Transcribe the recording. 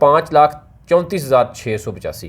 5,34,685،